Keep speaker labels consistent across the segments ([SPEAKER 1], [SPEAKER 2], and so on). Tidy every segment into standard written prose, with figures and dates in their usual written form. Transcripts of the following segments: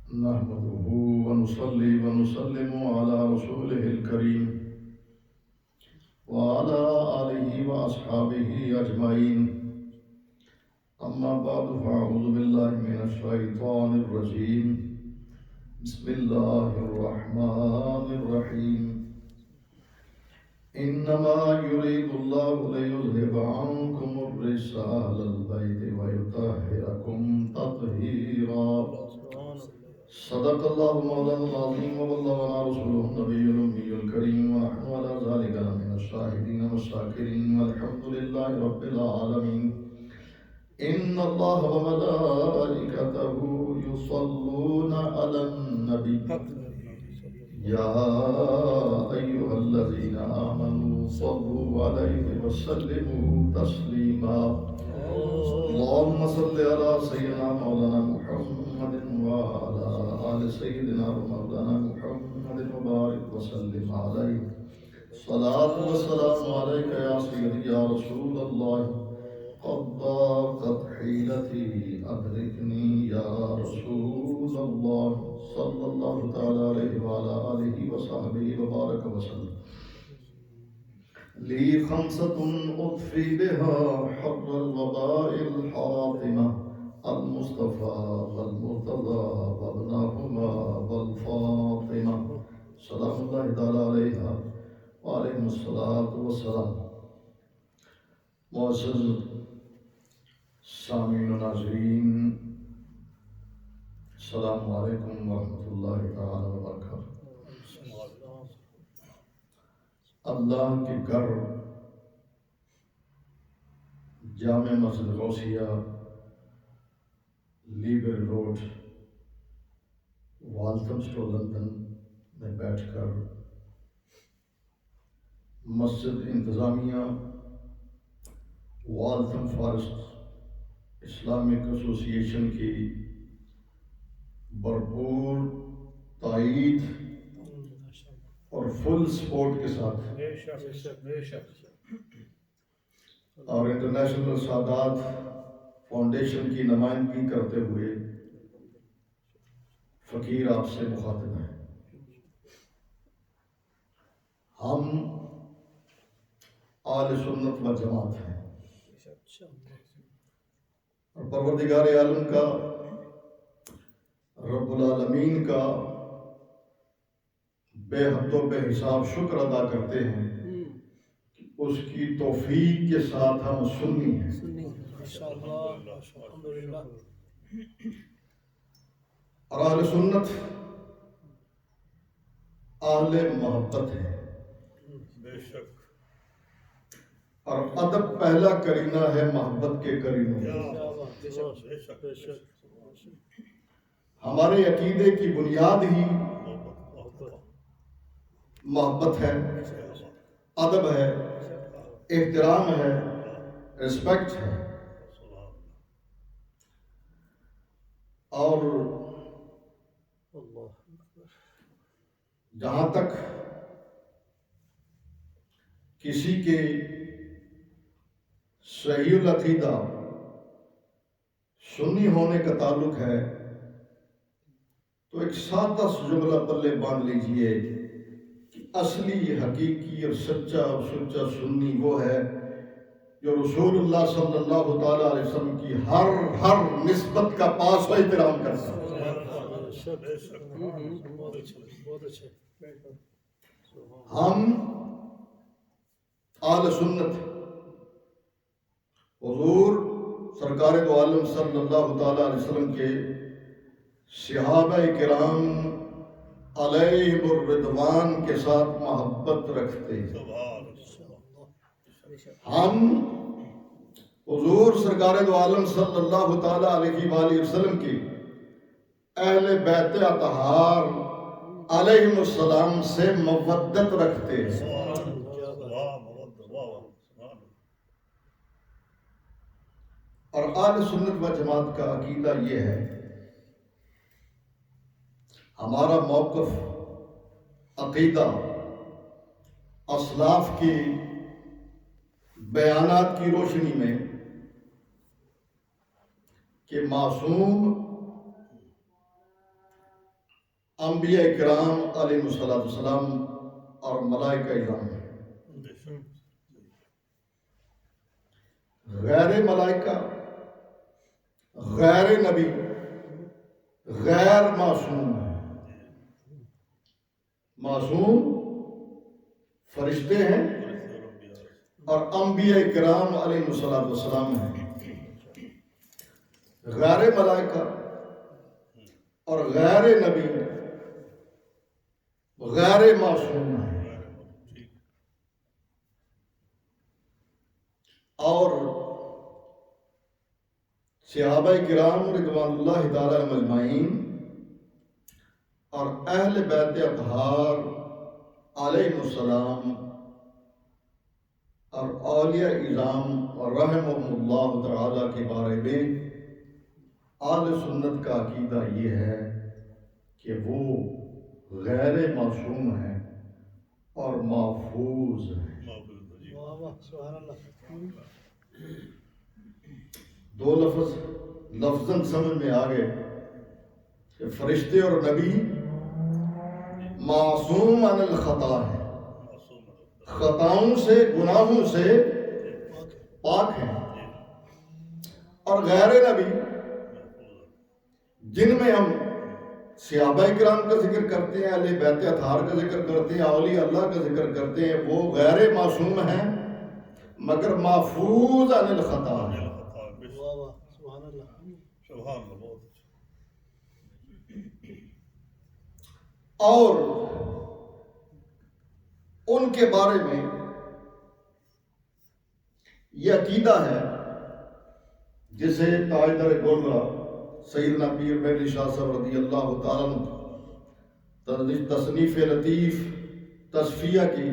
[SPEAKER 1] نحمده ونصلي ونسلم على رسوله الكريم وعلى آله وأصحابه أجمعين. أما بعد فأعوذ بالله من الشيطان الرجيم. بسم الله الرحمن الرحيم. إنما يريد الله ليذهب عنكم الرجس أهل البيت ويطهركم تطهيرا. صدق الله مولانا العظيم وبلغنا رسوله النبي الأمي الكريم ونحن على ذلك لمن الشاهدين والشاكرين والحمد لله رب العالمين. إن الله وملائكته يصلون على النبي يا أيها الذين آمنوا صلوا عليه وسلموا تسليما. اللهم صل على سيدنا مولانا محمد وعلى آل سيدنا مولانا محمد وبارك وسلم عليه. صلاة والسلام عليك يا سيدي يا رسول الله. قد ضاقت حيلتي أدركني يا رسول الله صلى الله تعالى عليه وعلى آله وصحبه وبارك وسلم. لي خمسة أطفي بها حر الوباء الحاطمة المصطفى والمرتضى وابنهما والفاطمة سلام الله تعالى عليها وعليهم الصلاة والسلام. معزز سامعین و ناظرین، السلام علیکم ورحمۃ اللہ تعالی وبرکاتہ. اللہ کے گھر جامع مسجد غوثیہ، لیبر روڈ، والتھمسٹو، لندن میں بیٹھ کر مسجد انتظامیہ والتھم فارسٹ اسلامک ایسوسی ایشن کی بھرپور تائید اور فل سپورٹ کے ساتھ اور انٹرنیشنل سادات فاؤنڈیشن کی نمائندگی کرتے ہوئے فقیر آپ سے مخاطب ہیں. ہم اہل سنت و جماعت ہیں اور پروردگار عالم کا، رب العالمین کا بے حد و بے حساب شکر ادا کرتے ہیں کہ اس کی توفیق کے ساتھ ہم سنی ہیں. اور اہل سنت اہل محبت ہے.
[SPEAKER 2] بے شک.
[SPEAKER 1] اور ادب پہلا کرینہ ہے محبت کے کرینوں. ہمارے عقیدے کی بنیاد ہی محبت ہے، ادب ہے، احترام ہے، رسپیکٹ ہے. اور جہاں تک کسی کے صحیح العقیدہ سنی ہونے کا تعلق ہے تو ایک سادہ سا جملہ پلے باندھ لیجئے کہ اصلی حقیقی اور سچا سنی وہ ہے جو رسول اللہ صلی اللہ تعالیٰ علیہ وسلم کی ہر نسبت کا پاس و احترام کرتا ہے. ہم اہل سنت حضور سرکار دو عالم صلی اللہ تعالیٰ علیہ وسلم کے صحابہ کرام علیہم الرضوان کے ساتھ محبت رکھتے ہیں. ہم حضور سرکار دو عالم صلی اللہ تعالیٰ علیہ وآلہ وسلم کی اہل بیت اطہار علیہم السلام سے مودت رکھتے ہیں. اور اہل سنت و جماعت کا عقیدہ یہ ہے، ہمارا موقف عقیدہ اسلاف کی بیانات کی روشنی میں کہ معصوم انبیاء کرام علیہ السلام اور ملائکہ اعظام ہیں۔
[SPEAKER 2] بے شک
[SPEAKER 1] غیر ملائکہ، غیر نبی، غیر معصوم ہے۔ معصوم فرشتے ہیں اور انبیاء کرام علیہ السلام ہیں۔ غیر ملائکہ اور غیر نبی غیر معصوم ہیں۔ اور صحابہ کرام رضوان اللہ تعالی علیہم اجمعین اور اہل بیت اطہار علیہ السلام اور اولیاء اعظام رحمہم اللہ تعالی کے بارے میں اہل سنت کا عقیدہ یہ ہے کہ وہ غیر معصوم ہیں اور محفوظ ہیں۔ دو لفظاً سمجھ میں آ گئے کہ فرشتے اور نبی معصوم عن الخطا ہے، خطاؤں سے، گناہوں سے پاک ہیں۔ اور غیر نبی جن میں ہم صحابہ کرام کا ذکر کرتے ہیں، اہل بیت اطہار کا ذکر کرتے ہیں، اولیاء اللہ کا ذکر کرتے ہیں، وہ غیر معصوم ہیں مگر محفوظ عن الخطا ہے۔ اور ان کے بارے میں یہ عقیدہ ہے جسے تاجدار گولڑا سیدنا پیر مہدی شاہ صاحب رضی اللہ تعالیٰ عنہ تصنیف لطیف تصفیہ کی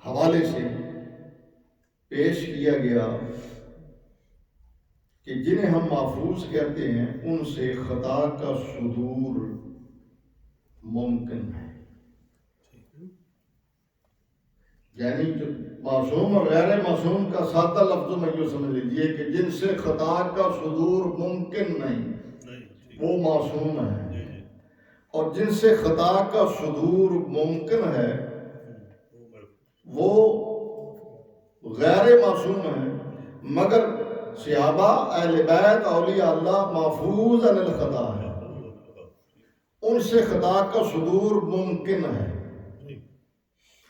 [SPEAKER 1] حوالے سے پیش کیا گیا کہ جنہیں ہم محفوظ کہتے ہیں ان سے خطا کا صدور ممکن ہے۔ یعنی جو معصوم اور غیر معصوم کا سادہ لفظوں میں یوں سمجھ لیجئے کہ جن سے خطا کا صدور ممکن نہیں وہ معصوم ہے، اور جن سے خطا کا صدور ممکن ہے وہ غیر معصوم ہیں مگر صحابہ، اہل بیت، اولیاء اللہ محفوظ عن الخطا ہے، ان سے خطا کا صدور ممکن ہے۔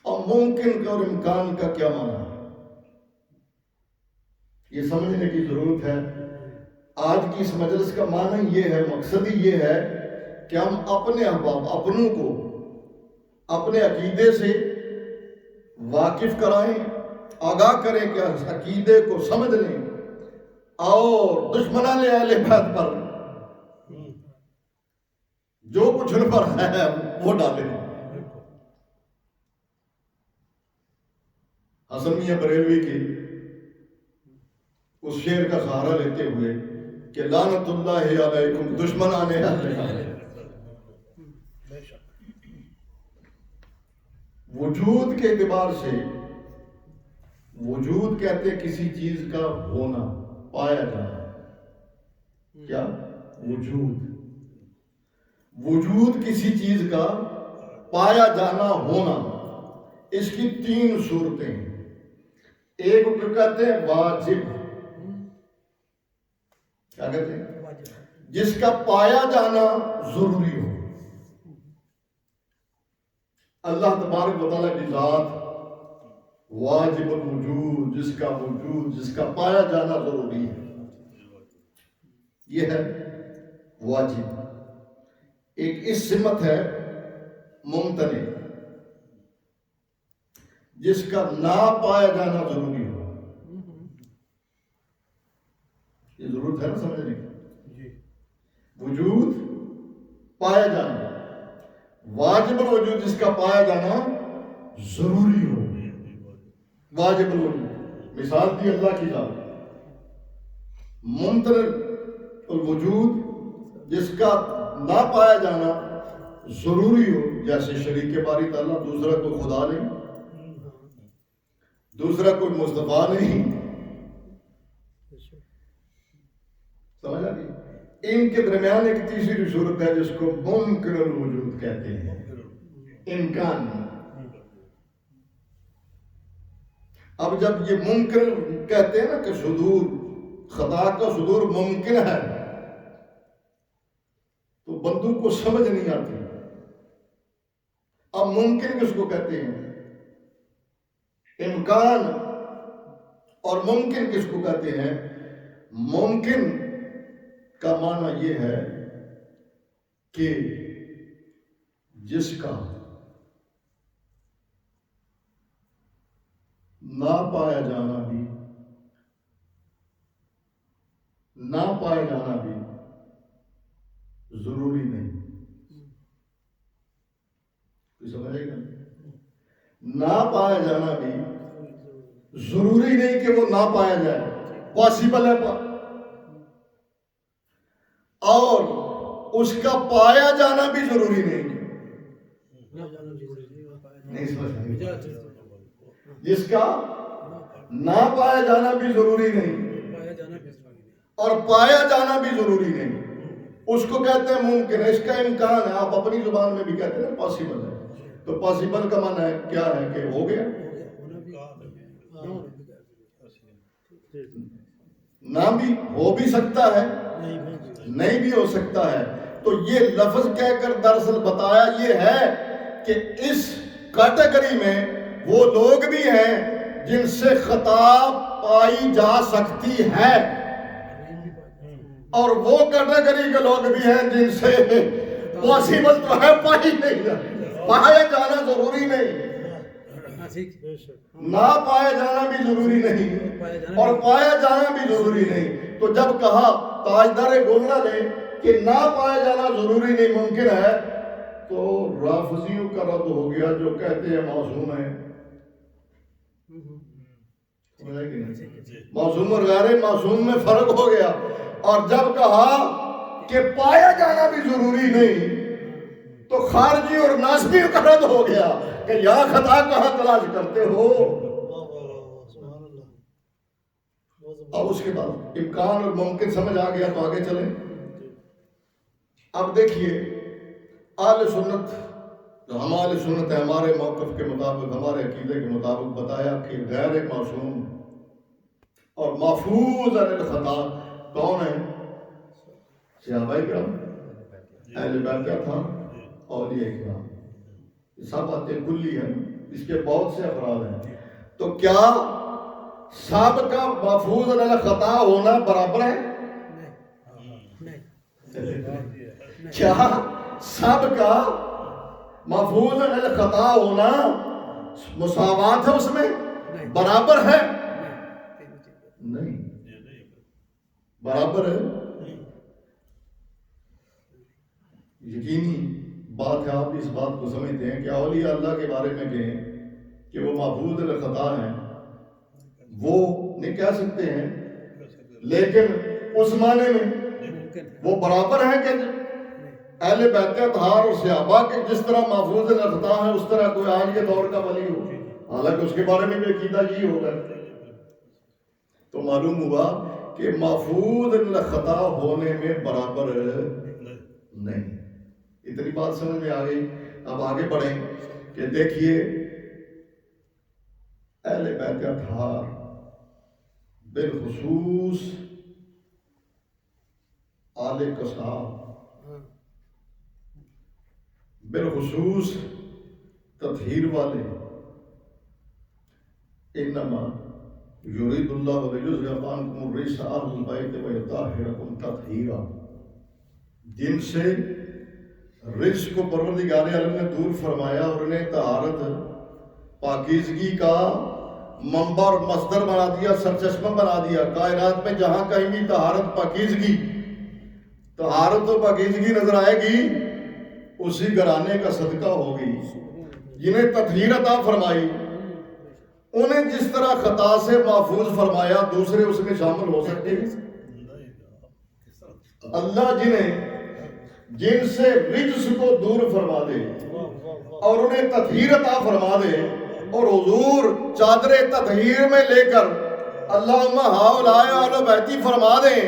[SPEAKER 1] اور ممکن کا اور امکان کا کیا معنی ہے یہ سمجھنے کی ضرورت ہے۔ آج کی اس مجلس کا معنی یہ ہے، مقصد ہی یہ ہے کہ ہم اپنے احباب، اپنوں کو اپنے عقیدے سے واقف کرائیں، آگاہ کریں کہ اس عقیدے کو سمجھ لیں اور دشمنان اہل بیت پر جو کچھ ان پر ہے وہ ڈالیں۔ حسن میاں بریلوی کے اس شعر کا سہارا لیتے ہوئے کہ لعنت اللہ علیکم دشمنان اہل بیت۔ وجود کے اعتبار سے وجود کہتے ہیں کسی چیز کا ہونا، پایا جانا۔ کیا؟ وجود کسی چیز کا پایا جانا، ہونا۔ اس کی تین صورتیں ہیں۔ ایک کو کہتے ہیں واجب، کیا کہتے ہیں؟ جس کا پایا جانا ضروری ہو۔ اللہ تبارک و تعالیٰ کی ذات واجب الوجود، جس کا وجود، جس کا پایا جانا ضروری ہے، یہ ہے واجب۔ ایک اس سمت ہے ممتنع، جس کا نہ پایا جانا ضروری ہو۔ یہ ضرورت ہے نا سمجھنے کی؟ وجود، پایا جانا، واجب الوجود جس کا پایا جانا ضروری ہو، واجب الوجود۔ مثال دی اللہ کی ذات۔ ممتنع الوجود جس کا نہ پایا جانا ضروری ہو، جیسے شریک باری تعالیٰ، دوسرا کوئی خدا نہیں، دوسرا کوئی مصطفیٰ نہیں۔ سمجھ آ گئی؟ ان کے درمیان ایک تیسری صورت ہے جس کو ممکن الوجود کہتے ہیں، امکان۔ اب جب یہ ممکن کہتے ہیں نا کہ صدور، خطا کا صدور ممکن ہے، تو بندوں کو سمجھ نہیں آتی۔ اب ممکن کس کو کہتے ہیں؟ امکان۔ اور ممکن کس کو کہتے ہیں؟ ممکن کا معنی یہ ہے کہ جس کا نہ پایا جانا بھی ضروری نہیں۔ کوئی سمجھے گا؟ نہ پایا جانا بھی ضروری نہیں کہ وہ نہ پایا جائے، پاسبل ہے، اور اس کا پایا جانا بھی ضروری نہیں۔ نہیں سمجھ؟ جس کا نہ پایا جانا بھی ضروری نہیں اور پایا جانا بھی ضروری نہیں، اس کو کہتے ہیں ممکن ہے۔ اس کا امکان ہے، آپ اپنی زبان میں بھی کہتے ہیں پاسبل ہے، تو پاسبل کا معنی ہے کیا ہے کہ ہو گیا، نہ بھی ہو بھی سکتا ہے، نہیں بھی ہو سکتا ہے۔ تو یہ لفظ کہہ کر دراصل بتایا یہ ہے کہ اس کیٹیگری میں وہ لوگ بھی ہیں جن سے خطا پائی جا سکتی ہے، اور وہ کیٹیگری کے لوگ بھی ہیں جن سے پاسبل تو ہے، پائی نہیں جاتی، پایا جانا ضروری نہیں، نہ پایا جانا بھی ضروری نہیں اور پایا جانا بھی ضروری نہیں۔ تو جب کہا تاجدار گولڑا نے کہ نہ پایا جانا ضروری نہیں، ممکن ہے، تو رافضیوں کا رد ہو گیا جو کہتے ہیں معصوم ہے۔ معصوم اور غیر معصوم میں فرق ہو گیا۔ اور جب کہا کہ پایا جانا بھی ضروری نہیں، تو خارجی اور ناسبیوں کا رد ہو گیا کہ یہاں خطا کہاں تلاش کرتے ہو۔ اب اس کے بعد امکان اور ممکن سمجھ آ گیا تو آگے چلیں۔ اب دیکھیے اہل سنت، جو ہم اہل سنت ہیں، ہمارے موقف کے مطابق، ہمارے عقیدے کے مطابق بتایا کہ غیر معصوم اور محفوظ عن الخطا کون ہے؟ صحابہ کرام، اہل بیت اطہار، اولیاء کرام۔ یہ سب باتیں کلی ہیں، اس کے بہت سے افراد ہیں۔ تو کیا سب کا محفوظ عن الخطا ہونا برابر ہے؟ کیا سب کا محفوظ عن الخطا ہونا مساوات ہے، اس میں برابر ہے؟ نہیں، برابر ہے۔ یقینی بات ہے، آپ اس بات کو سمجھتے ہیں کہ اولیاء اللہ کے بارے میں کہیں کہ وہ محفوظ الخطا ہیں، وہ نہیں کہہ سکتے ہیں، لیکن اس معنی میں وہ برابر ہیں کہ اہل بیت اطہار اور صحابہ کے جس طرح محفوظ الخطا ہے اس طرح کوئی آج کے دور کا ولی ہو، حالانکہ اس کے بارے میں بھی عقیدہ یہ ہوگا۔ تو معلوم ہوا کہ محفوظ الخطا ہونے میں برابر نہیں۔ اتنی بات سمجھ میں آ گئی۔ اب آگے بڑھیں کہ دیکھیے اہل بیت اطہار بالخصوص آل کساب، بالخصوص تطہیر والے، انما یرید اللہ لیذھب عنکم الرجس اہل البیت ویطہرکم تطہیرا، جن سے رجس کو پروردگار عالم نے دور فرمایا اور انہیں طہارت، پاکیزگی کا منبع اور مصدر بنا دیا، سرچشمہ بنا دیا۔ کائنات میں جہاں کہیں بھی طہارت پاکیزگی، طہارت و پاکیزگی نظر آئے گی، اسی گھرانے کا صدقہ ہوگی جنہیں تطہیر عطا فرمائی۔ انہیں جس طرح خطا سے محفوظ فرمایا، دوسرے اس میں شامل ہو سکتے ہیں؟ اللہ جن سے رجس کو دور فرما دے اور انہیں تطہیر عطا فرما دے، اور حضور چادر تطہیر میں لے کر اللہم ہؤلاء اہل بیتی فرما دیں،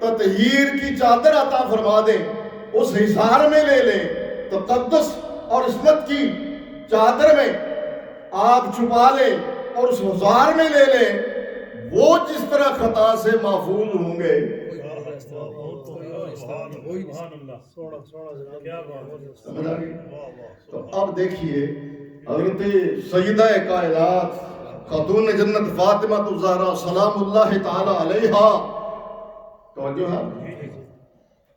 [SPEAKER 1] تطہیر کی چادر عطا فرما دے، اس حصار میں لے لے، تقدس اور عصمت کی چادر میں آپ چھپا لے اور اس حصار میں لے لے، وہ جس طرح خطا سے محفوظ ہوں گے۔ سمجھ آ گئی؟ تو اب دیکھیے حضرت سیدہ کائنات خاتون جنت فاطمہ الزہرا سلام اللہ تعالی علیہا، توجہ ہے،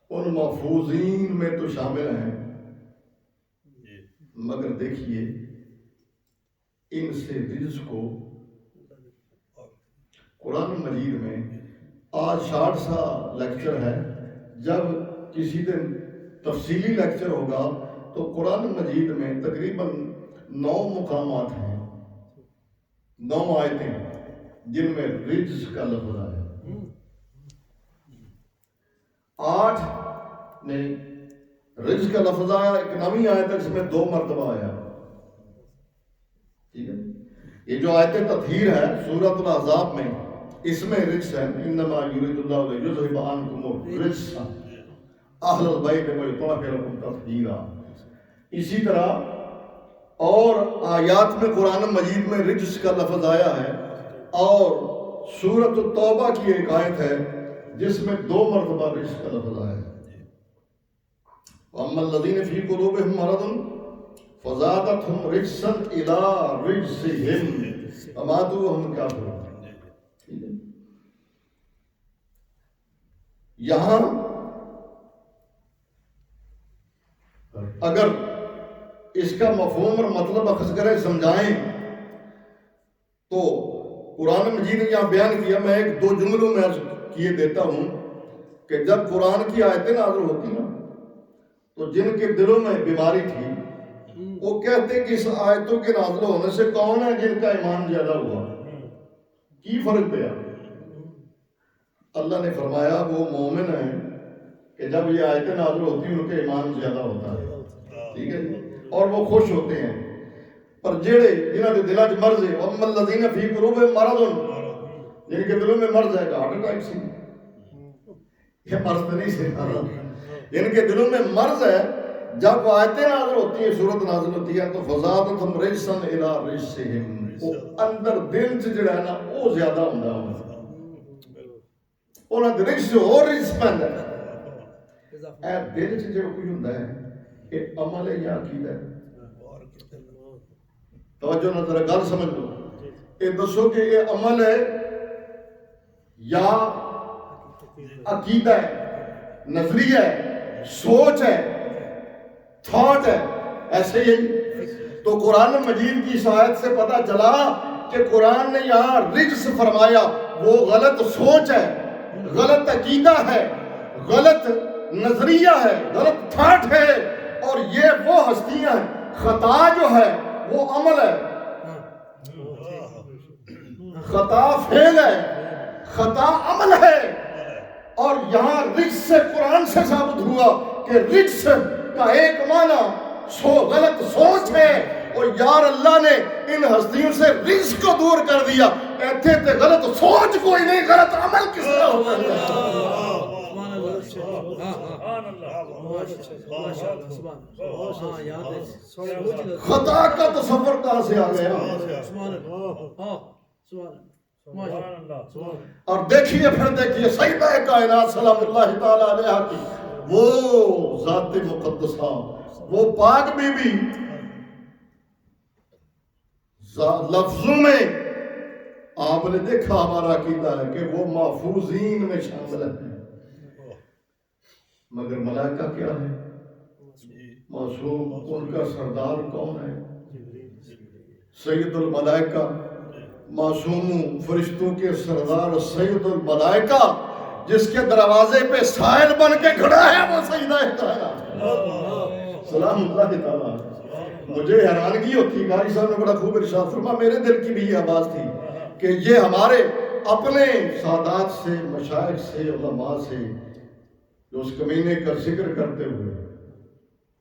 [SPEAKER 1] ان محفوظین میں تو شامل ہیں، مگر دیکھیے ان سے رزق کو قرآن مجید میں آج 60 سا لیکچر ہے، جب کسی دن تفصیلی لیکچر ہوگا تو قرآن مجید میں تقریباً 9 مقامات ہیں، 9 آیتیں جن میں رزق کا لفظ آیا، 8 میں رزق کا لفظ آیا، ایک نویں آیت ہے جس میں 2 مرتبہ آیا، ٹھیک ہے۔ یہ جو آیت تطہیر ہے سورۃ الاحزاب میں، اس میں رجس ہے، انما یرید اللہ لیذھب عنکم الرجس اہل البیت ویطہرکم تطہیرا۔ اسی طرح اور آیات میں قرآن مجید میں رجس کا لفظ آیا ہے، اور سورۃ التوبہ کی ایک آیت ہے جس میں 2 مرتبہ رجس کا لفظ آیا ہے، وَأَمَّا الَّذِينَ فِي قُلُوبِهِم مَرَضٌ فَزَادَتْهُمْ رِجْسًا إِلَىٰ رِجْسِهِمْ وَمَاتُوا وَهُمْ كَافِرُونَ۔ یہاں اگر اس کا مفہوم اور مطلب اخذ کریں، سمجھائیں، تو قرآن مجید نے یہاں بیان کیا، میں 1-2 جملوں میں عرض کیے دیتا ہوں کہ جب قرآن کی آیتیں نازل ہوتی نا تو جن کے دلوں میں بیماری تھی وہ کہتے کہ اس آیتوں کے نازل ہونے سے کون ہے جن کا ایمان زیادہ ہوا، کی فرق پیا؟ اللہ نے فرمایا وہ مومن ہیں کہ جب یہ آیتیں نازل ہوتی ہیں ان کے ایمان زیادہ ہوتا ہے، ٹھیک ہے، اور وہ خوش ہوتے ہیں۔ پر جڑے جنہاں دے دلاں وچ مرض ہے، وَأَمَّا الَّذِينَ فِي قُلُوبِهِم مَرَضٌ، جن کے دلوں میں مرض ہے، ہارٹ اٹیک سی، یہ مرض تو نہیں سی، جن کے دلوں میں مرض ہے، جب آیتیں نازل ہوتی ہیں، سورت نازل ہوتی ہے، تو فَزَادَتْهُمْ رِجْسًا إِلَىٰ رِجْسِهِمْ، وہ اندر دل سے جڑا ہے نا وہ زیادہ ہوندا ہے، انہاں دے رجس اور رجس پیندا ہے۔ اے دل سے جو کچھ ہوندا ہے یہ عمل ہے یا عقیدہ ہے؟ توجہ نہ ذرا گل سمجھ لو، یہ دسو کہ یہ عمل ہے یا عقیدہ ہے، نظریہ ہے، سوچ ہے، تھاٹ ہے، ایسے ہی۔ تو قرآن مجید کی آیت سے پتہ چلا کہ قرآن نے یہاں رجس فرمایا، وہ غلط سوچ ہے، غلط عقیدہ ہے، غلط نظریہ ہے، غلط تھاٹ ہے، اور یہ وہ ہستیاں ہیں۔ خطا جو ہے وہ عمل ہے، خطا فعل ہے، خطا عمل ہے، اور یہاں رجس سے قرآن سے ثابت ہوا کہ رجس کا ایک معنی غلط سوچ ہے، اور یار اللہ نے ان ہستیوں سے رجس کو دور کر دیا، ایتھے تے غلط سوچ کوئی نہیں، غلط عمل کس طرح ہوگا؟ خطا کا تصور کہاں سے آ گیا؟ اور دیکھیے پھر دیکھیے سیدہ کائنات سلام اللہ تعالی علیہ کی وہ ذات مقدسہ، وہ پاک بی بی، لفظوں میں آپ نے دیکھا ہمارا عقیدہ ہے کہ وہ محفوظین میں شامل ہے، مگر ملائکہ کیا ہے؟ معصوم، ان کا سردار کون ہے؟ سید الملائکہ، معصوم فرشتوں کے سردار سید الملائکہ، جس کے دروازے پہ سائل بن کے کھڑا ہے وہ سیدہ کائنات سلام اللہ تعالیٰ۔ مجھے حیرانگی ہوتی، قاری صاحب نے بڑا خوب ارشاد فرمایا، میرے دل کی بھی یہ آواز تھی کہ یہ ہمارے اپنے سادات سے، مشائخ سے، علماء سے جو اس کمینے کا ذکر کرتے ہوئے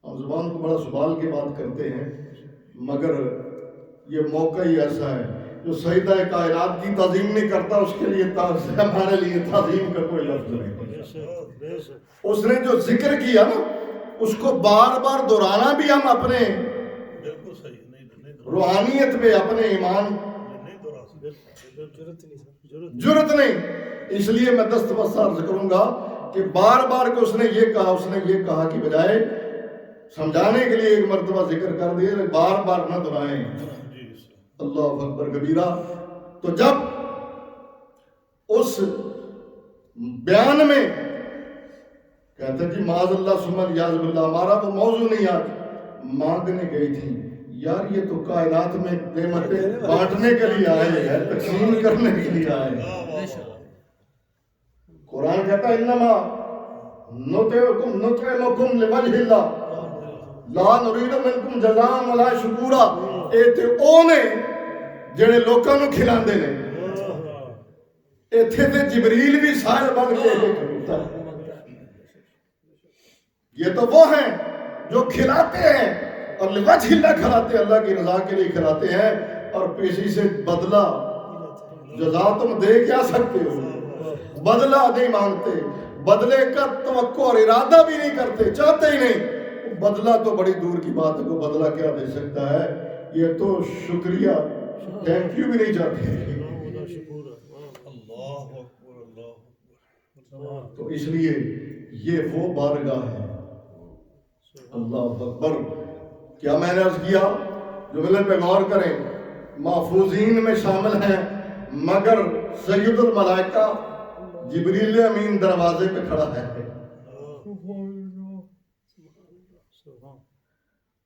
[SPEAKER 1] ہم زبان کو بڑا سنبھال کے بات کرتے ہیں، مگر یہ موقع ہی ایسا ہے جو سیدہ کائنات کی تعظیم نہیں کرتا اس کے لیے ہمارے لیے تعظیم کا کوئی لفظ نہیں۔ اس نے جو ذکر کیا نا اس کو بار بار دہرانا بھی ہم اپنے
[SPEAKER 2] بالکل صحیح نہیں
[SPEAKER 1] روحانیت پہ اپنے ایمان
[SPEAKER 2] دورا
[SPEAKER 1] جرت نہیں. اس لیے میں دست بس عرض کروں گا کہ بار بار کہ اس نے یہ کہا کی بجائے سمجھانے کے لیے ایک مرتبہ ذکر کر دیا بار بار نہ دہرائیں. اللہ اکبر کبیرہ. تو جب اس بیان میں کہتے جی معاذ اللہ ثم الیاذ باللہ ہمارا وہ موضوع نہیں آج مانگنے گئی تھی یار یہ تو کائنات میں نعمتیں بانٹنے کے لیے آئے ہیں تقسیم کرنے کے لیے آئے ہیں. قرآن کہتا ہے انما نطعمکم لوجہ اللہ لا نرید منکم جزاء ولا شکورا. اے تے او نے جڑے لوکاں نوں کھلاندے نے ایتھے تے جبریل بھی سائل بن کے کھلوتا ہے. یہ تو وہ ہیں جو کھلاتے ہیں اور لوجہ اللہ کھلاتے ہیں اللہ کی رضا کے لیے کھلاتے ہیں اور پیشی سے بدلہ جزا تم دے کیا سکتے ہو بدلہ نہیں مانگتے بدلے کا توقع اور ارادہ بھی نہیں کرتے چاہتے ہی نہیں. بدلہ تو بڑی دور کی بات ہے کو بدلہ کیا دے سکتا ہے یہ تو شکریہ تھینک یو بھی نہیں چاہتے. تو اس لیے یہ وہ بارگاہ ہے. اللہ اکبر. کیا میں نے عرض کیا جملے پہ غور کریں محفوظین میں شامل ہیں مگر سید الملائکہ جبریل امین دروازے پہ کھڑا ہے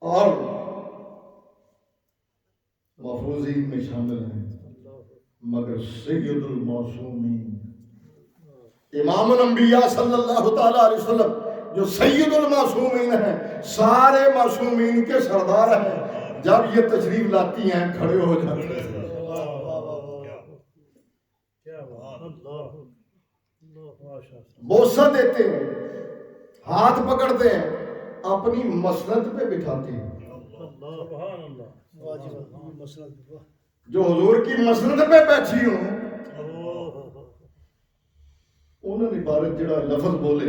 [SPEAKER 1] اور محفوظین میں شامل ہیں مگر سید المعصومین امام الانبیاء صلی اللہ تعالیٰ علیہ وسلم جو سید المعصومین ہیں سارے معصومین کے سردار ہیں جب یہ تشریف لاتی ہیں کھڑے ہو جاتے ہیں بوسہ دیتے ہیں ہاتھ پکڑتے ہیں اپنی مسند پہ بٹھاتے ہیں. جو حضور کی مسند پہ بیٹھی ہوں انہوں نے بارت جڑا لفظ بولے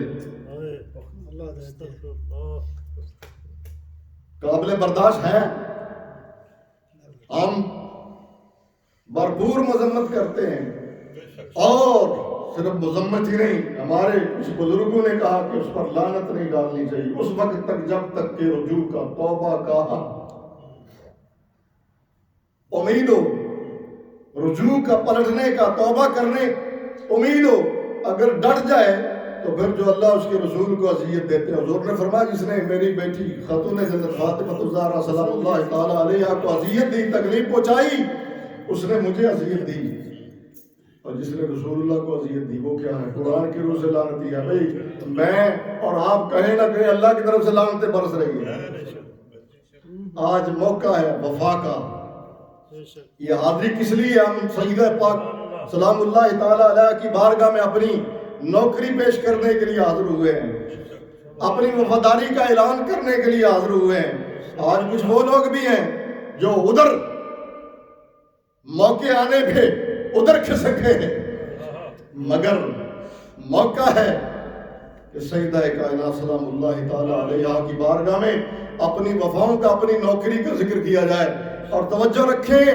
[SPEAKER 1] قابل برداشت ہے. ہم بھرپور مذمت کرتے ہیں اور صرف مذمت ہی نہیں ہمارے کچھ بزرگوں نے کہا کہ اس پر لعنت نہیں ڈالنی چاہیے اس وقت تک جب تک کہ رجوع کا توبہ کا امید ہو رجوع کا پلٹنے کا توبہ کرنے امید ہو. اگر ڈٹ جائے تو پھر جو اللہ اس کے رسول کو اذیت دیتے ہیں. حضور نے فرمایا جس نے میری بیٹی خاتون جنت فاطمہ الزہرا سلام اللہ تعالیٰ علیہا کو اذیت دی تکلیف پہنچائی اس نے مجھے اذیت دی اور جس نے رسول اللہ کو اذیت دی وہ کیا ہے قرآن کی روح سے لعنت دیا. بھائی میں اور آپ کہیں نہ کہیں اللہ کی طرف سے لعنتیں برس رہی ہیں. آج موقع ہے وفا کا. یہ حاضری کس لیے ہم سیدہ پاک سلام اللہ تعالیٰ علیہ کی بارگاہ میں اپنی نوکری پیش کرنے کے لیے حاضر ہوئے ہیں اپنی وفاداری کا اعلان کرنے کے لیے حاضر ہوئے ہیں. آج کچھ وہ لوگ بھی ہیں جو ادھر موقع آنے پہ ادھر کھسکے ہیں مگر موقع ہے کہ سیدہ کائنات سلام اللہ تعالیٰ علیہ کی بارگاہ میں اپنی وفاؤں کا اپنی نوکری کا ذکر کیا جائے. اور توجہ رکھیں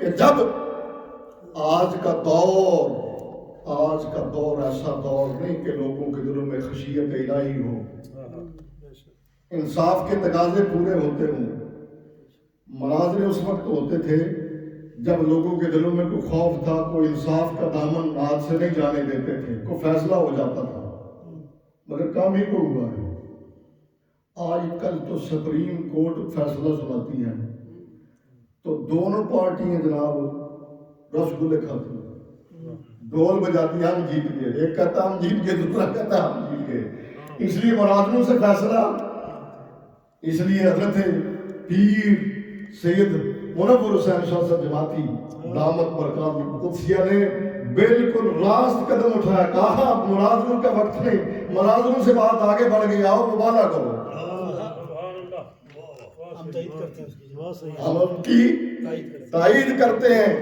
[SPEAKER 1] کہ جب آج کا دور ایسا دور نہیں کہ لوگوں کے دلوں میں خشیت الہی ہو انصاف کے تقاضے پورے ہوتے ہوں. مناظرے اس وقت ہوتے تھے جب لوگوں کے دلوں میں کوئی خوف تھا کوئی انصاف کا دامن ہاتھ سے نہیں جانے دیتے تھے کوئی فیصلہ ہو جاتا تھا مگر کام ہی کو ہوا ہے. آج کل تو سپریم کورٹ فیصلہ سناتی ہے تو دونوں پارٹیاں جناب رس گلے کھاتی ہیں ڈھول بجاتی ہیں ہم جیت گئے. ایک کہتا ہم جیت گئے دوسرا کہتا ہم جیت گئے. اس لیے مناظروں سے فیصلہ اس لیے حضرت پیر سید منور حسین شاہ صاحب جماعتی دامت برکات قدسیہ نے بالکل راست قدم اٹھایا. کہا مناظروں کا وقت نہیں مناظروں سے بات آگے بڑھ گئی آؤ مبالغہ کرو. ہم ان کی تائید کرتے ہیں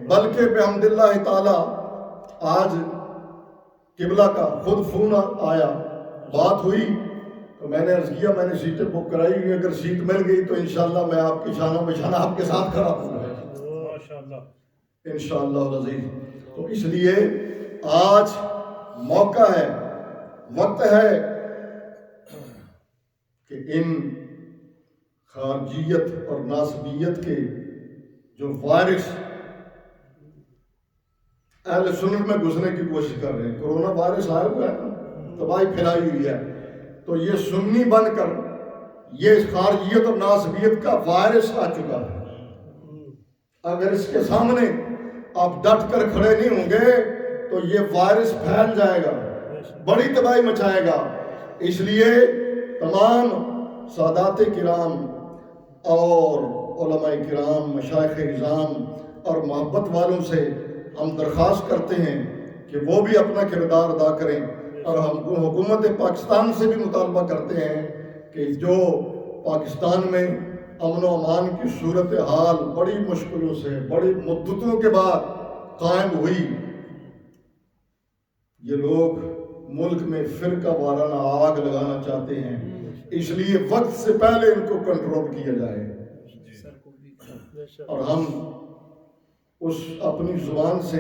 [SPEAKER 1] بلکہ بحمد اللہ تعالی آج قبلہ کا خود فون آیا، بات ہوئی تو میں نے عرض کیا میں نے سیٹیں بک کرائی ہوئی، اگر سیٹ مل گئی تو انشاءاللہ میں آپ کی شانہ بشانہ آپ کے ساتھ کھڑا ہوں گا
[SPEAKER 2] ماشاءاللہ
[SPEAKER 1] انشاءاللہ العزیز۔ تو اس لیے آج موقع ہے، وقت ہے کہ ان خارجیت اور ناسبیت کے جو وائرس اہل سنت میں گھسنے کی کوشش کر رہے ہیں، کرونا وائرس آیا ہوا ہے نا، تباہی پھیلائی ہوئی ہے، تو یہ سنی بن کر یہ خارجیت اور ناسبیت کا وائرس آ چکا ہے۔ اگر اس کے سامنے آپ ڈٹ کر کھڑے نہیں ہوں گے تو یہ وائرس پھیل جائے گا، بڑی تباہی مچائے گا۔ اس لیے تمام سادات کرام اور علماء کرام، مشائخ اعظام اور محبت والوں سے ہم درخواست کرتے ہیں کہ وہ بھی اپنا کردار ادا کریں، اور ہم حکومت پاکستان سے بھی مطالبہ کرتے ہیں کہ جو پاکستان میں امن و امان کی صورتحال بڑی مشکلوں سے بڑی مدتوں کے بعد قائم ہوئی، یہ لوگ ملک میں فرقہ وارانہ آگ لگانا چاہتے ہیں، اس لیے وقت سے پہلے ان کو کنٹرول کیا جائے، اور ہم اس اپنی زبان سے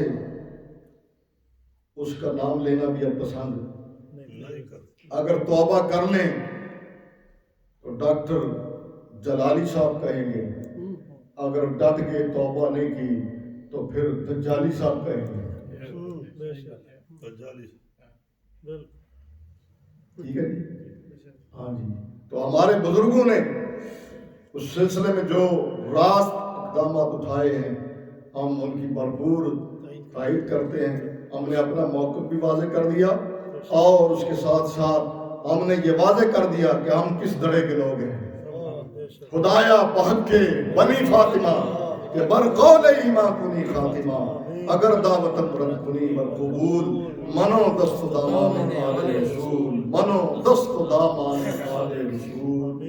[SPEAKER 1] اس کا نام لینا بھی اب پسند
[SPEAKER 2] نہیں کرتے۔
[SPEAKER 1] اگر توبہ کر لیں تو ڈاکٹر جلالی صاحب کہیں گے، اگر ڈٹ کے توبہ نہیں کی تو پھر دجالی صاحب کہیں گے، ٹھیک ہے جی؟ ہاں جی۔ تو ہمارے بزرگوں نے اس سلسلے میں جو راست اقدامات اٹھائے ہیں ہم ان کی بھرپور تائید کرتے ہیں۔ ہم نے اپنا موقف بھی واضح کر دیا، اور اس کے ساتھ ساتھ ہم نے یہ واضح کر دیا کہ ہم کس دڑے کے لوگ ہیں۔ خدایا بحق کے بنی فاطمہ کہ بر قول ایمان کنی خاتمہ، اگر دعوت برد کنی بر قبول، منو دست دامان آل رسول، منو دست دامان آل رسول۔